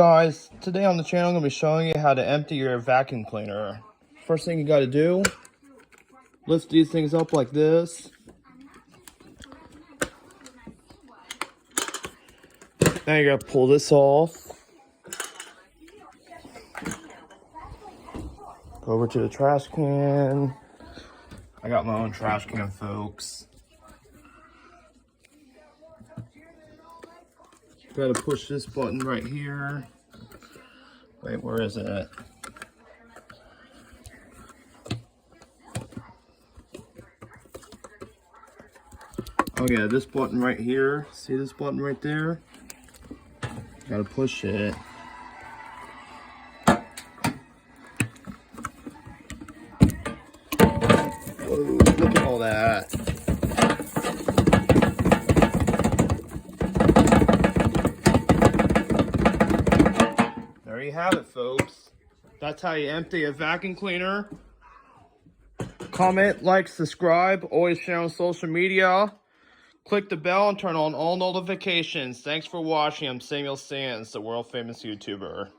Guys, today on the channel I'm going to be showing you how to empty your vacuum cleaner. First thing you got to do, lift these things up like this. Now you're going to pull this off. Go over to the trash can. I got my own trash can, folks. Got to push this button right here. Wait, where is it? Oh yeah, this button right here. See this button right there? Gotta push it. Whoa, look at all that. There you have it, folks. That's how you empty a vacuum cleaner. Comment, like, subscribe, always share on social media. Click the bell and turn on all notifications. Thanks for watching. I'm Samuel Sands, the world famous YouTuber.